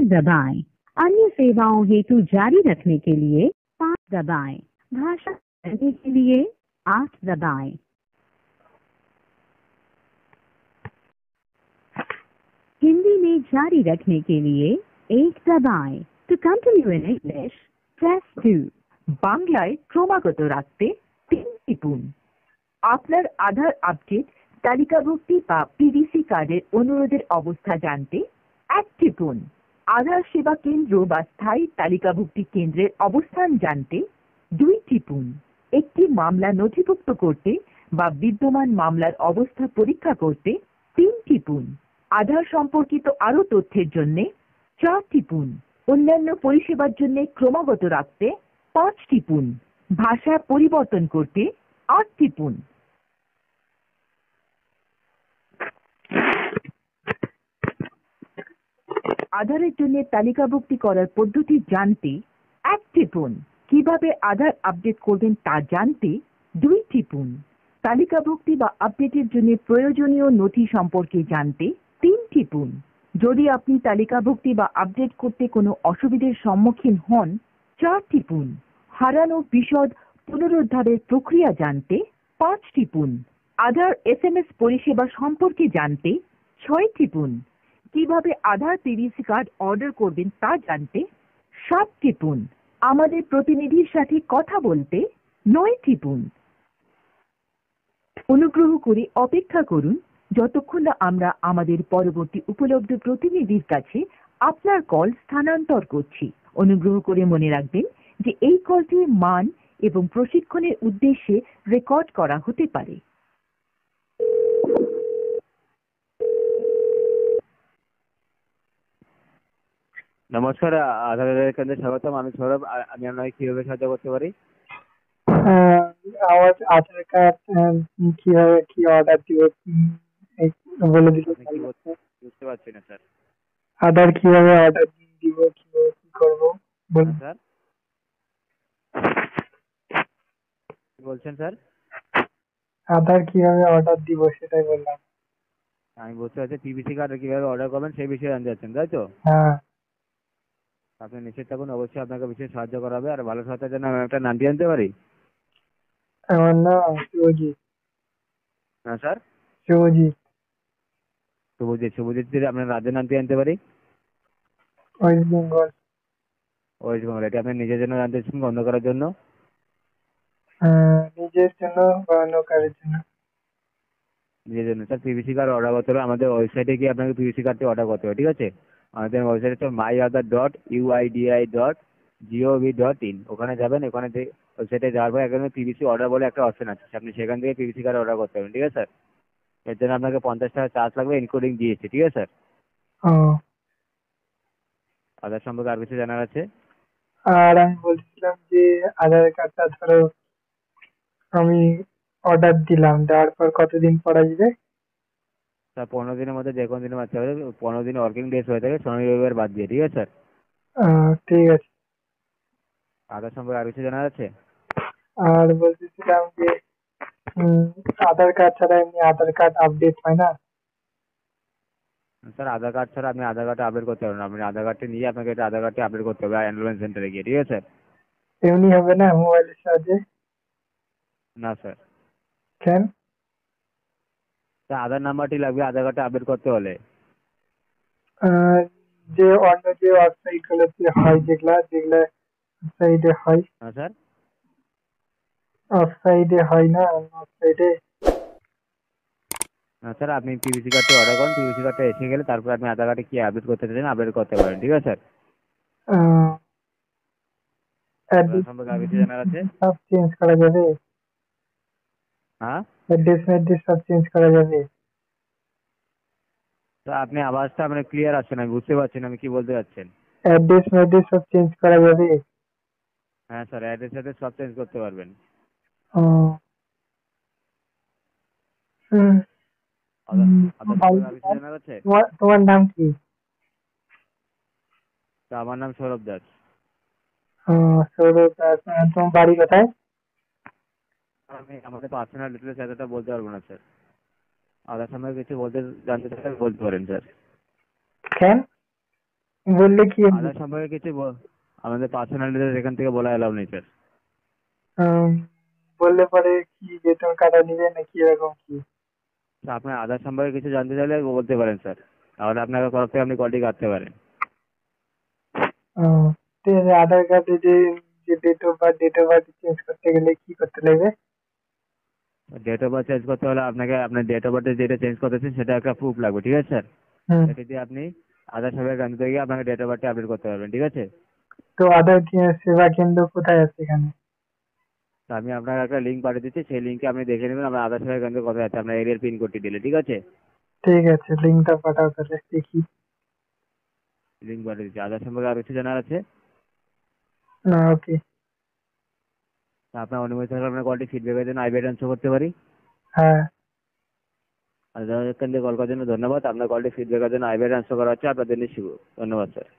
दबाएं। अन्य सेवाओं हेतु जारी रखने के लिए 5 दबाएं। भाषा बदलने के लिए 8 दबाएं। हिंदी में जारी रखने के लिए 1 दबाएं। To continue in English, press 2. বাংলায় ক্রমাগত রাখতে 3 টিপুন। আপনার আধার আপডেট তালিকাভুক্তি বা পিডিসি কার্ডের অনুরোধের অবস্থা জানতে 1 টিপুন। আধার সেবা কেন্দ্র বা স্থায়ী তালিকাভুক্তি কেন্দ্রের অবস্থান জানতে 2 টিপুন। একটি মামলা নথিভুক্ত করতে বা বিদ্যমান মামলার অবস্থা পরীক্ষা করতে 3 টিপুন। আধার সম্পর্কিত আরও তথ্যের জন্য 4 টিপুন। অন্যান্য পরিষেবার জন্য ক্রমাগত রাখতে 5 টিপুন। ভাষা পরিবর্তন করতে 8 টিপুন। আধারের জন্য তালিকাভুক্তি করার পদ্ধতি জানতে 1 টিপুন। কিভাবে আধার আপডেট করবেন তা জানতে 2 টিপুন। তালিকাভুক্তি বা আপডেটের জন্য প্রয়োজনীয় নথি সম্পর্কে জানতে 3 টিপুন। যদি আপনি তালিকাভুক্তি বা আপডেট করতে কোনো অসুবিধার সম্মুখীন হন 4 টিপুন। হারানো বিশদ পুনরুদ্ধারের প্রক্রিয়া জানতে 5 টিপুন। আধার এসএমএস পরিষেবা সম্পর্কে জানতে 6 টিপুন। কিভাবে আধার পিডিসি কার্ড অর্ডার করবেন তা জানতে 7 টিপুন। আমাদের প্রতিনিধির সাথে কথা বলতে 9 টিপুন। অনুগ্রহ করে অপেক্ষা করুন যতক্ষণ না আমরা আমাদের পরবর্তী উপলব্ধ প্রতিনিধির কাছে আপনার কল স্থানান্তর করছি। অনুগ্রহ করে মনে রাখবেন যে এই কলটির মান এবং প্রশিক্ষণের উদ্দেশ্যে রেকর্ড করা হতে পারে। নমস্কার, আধার কেন্দ্রে স্বাগতম। আমি সৌরভ। আমি আপনাকে কিভাবে সাহায্য করতে পারি? আমার আধার কার্ড কিভাবে কি অর্ডার দিব বলে দিতে বুঝতে পারছি না স্যার। আধার কিভাবে অর্ডার দিব, কিভাবে কি করবো বলুন স্যার। কি বলছেন স্যার? আধার কিভাবে অর্ডার দিব সেটাই বললাম। আমি বুঝতে পারছি, পিভিসি কার্ড কিভাবে অর্ডার করবেন সেই বিষয়ে জানতে চাচ্ছেন, তাই তো? হ্যাঁ। আপনি নিশ্চিত থাকুন, অবশ্যই আপনাকে বিশেষ সাহায্য করা হবে। আর ভালো সাহায্যের জন্য আমি একটা নামটি জানতে পারি? আমার নাম শুভজিৎ। হ্যাঁ স্যার। শুভজিৎ। শুভজিৎ আপনার রাজ্যের নামটি জানতে পারি? ওয়েস্ট বেঙ্গল। ওয়েস্ট বেঙ্গল। এটা আপনি নিজের জন্য জানতে চাচ্ছেন বন্ধ করার জন্য? নিজের জন্য বা অন্য কারোর জন্য? নিজের জন্য। স্যার, পিভিসি কার্ড অর্ডার করতে হলে আমাদের ওয়েবসাইটে গিয়ে আপনাকে পিভিসি কার্ডটি অর্ডার করতে হবে, ঠিক আছে? আমাদের ওয়েবসাইট হচ্ছে myaadhar.uidi.gov.in। ওখানে যাবেন। ওখানে ওয়েবসাইটে যাওয়ার পর এখানে পিভিসি অর্ডার বলে একটা অপশন আছে, আপনি সেখান থেকে পিভিসি কার্ড অর্ডার করতে পারবেন, ঠিক আছে স্যার? এর জন্য আপনাকে 50 টাকা চার্জ লাগবে, ইনক্লুডিং জিএসটি, ঠিক আছে স্যার? আধার সম্পর্কে আর কিছু জানার আছে? আর আমি বলছিলাম যে আধার কার্ডটা ধরো আমি অর্ডার দিলাম, দেওয়ার পর কতদিন পর আসবে? স্যার 15 দিনের মধ্যে যে কোনো দিনে বাচ্চা হবে। 15 দিন ওয়ার্কিং ডেজ হয়ে থাকে, শনি রবিবার বাদ দিয়ে, ঠিক আছে স্যার? ঠিক আছে। আধার সম্পর্কে আর কিছু জানার আছে? আর বলতেছিলাম যে আধার কার্ড ছাড়া এমনি আধার কার্ড আপডেট হয় না? স্যার, আধার কার্ড ছাড়া আপনি আধার কার্ডটা আপডেট করতে পারবেন না। আপনি আধার কার্ডটি নিয়ে আপনাকে এটা আধার কার্ডটি আপডেট করতে হবে এনরোলমেন্ট সেন্টারে গিয়ে, ঠিক আছে স্যার? এমনি হবে না মোবাইলের সাহায্যে? না স্যার। কেন? স্যার, আধার নাম্বারটি লাগবে আধার কার্ডটা আপডেট করতে হলে। যে অন্য যে ওয়েবসাইট গুলোতে হয়, যেগুলা ওয়েবসাইটে হয়। হ্যাঁ স্যার। ওয়েবসাইটে হয় না, ওয়েবসাইটে। না স্যার, আপনি পিভিসি কার্ডটি অর্ডার করুন। পিভিসি কার্ডটা এসে গেলে তারপর আপনি আধার কার্ডে কি আপডেট করতে চান আপডেট করতে পারেন, ঠিক আছে স্যার? আধার সম্পর্কে আর কিছু জানার আছে? সব চেঞ্জ করা যাবে? হ্যাঁ অ্যাড্রেস সব চেঞ্জ করা যাবে? স্যার, আপনি আওয়াজটা আপনার ক্লিয়ার আসছে না, আমি বুঝতে পারছি না আমি কি বলতে চাচ্ছেন। অ্যাড্রেস সব চেঞ্জ করা যাবে? হ্যাঁ স্যার, অ্যাড্রেস সাথে সব চেঞ্জ করতে পারবেন। তোমার নাম কি? আমার নাম সৌরভ দাস। সৌরভ দাস। তোমার বাড়ি কোথায়? আমি আমাদের পার্সোনাল ডিটেলস এতটা বলতে পারবো না স্যার। আধার সম্পর্কে কিছু জানতে চাইলে বলতে পারেন স্যার। কেন? বললে কি হবে? আধার সম্পর্কে কিছু আমাদের পার্সোনাল ডিটেলস এখান থেকে বলা এলাও নেই স্যার। বললে পরে কি বেতন কাটা নিবে নাকি এরকম কি? আপনার আধার সম্পর্কে কিছু জানতে চাইলে বলতে পারেন স্যার, তাহলে আপনার তরফ থেকে আপনি কলটি কাটতে পারেন। ঠিক আছে, আধার কার্ডে যে ডেট অফ বার্থ চেঞ্জ করতে গেলে কি করতে লাগবে? ডেট অফ বার্থ চেঞ্জ করতে হলে আপনাকে আপনার ডেট অফ বার্থে যেটা চেঞ্জ করতেছে সেটা একটা প্রুফ লাগবে, ঠিক আছে স্যার? হুম। সেটা দিয়ে আপনি আধার সেবা কেন্দ্রে গিয়ে আপনাকে ডেট অফ বার্থটা আপডেট করতে পারবেন, ঠিক আছে? তো আধার সেবা কেন্দ্র কোথায় আছে এখানে? তো আমি আপনাকে একটা লিঙ্ক পাঠিয়ে দিচ্ছি, সেই লিঙ্কে আপনি দেখে নেবেন আপনার আধার সেবা কেন্দ্র কোথায় আছে আপনার এরিয়ার পিনকোডটি দিলে, ঠিক আছে? ঠিক আছে, লিঙ্কটা পাঠাও তাহলে দেখি। লিঙ্ক পাঠিয়ে দিচ্ছি। আধার সম্পর্কে আর কিছু জানার আছে? না, ওকে। আপনার অনুমতি থাকলে আপনার কলটি ফিডব্যাকের জন্য আই বাটন শো করতে পারি? হ্যাঁ। আধার কেন্দ্রে কল করার জন্য ধন্যবাদ। আপনার কলটি ফিডব্যাকের জন্য আই বাটন শো করা হচ্ছে, আপনার জন্য শুভ। ধন্যবাদ স্যার।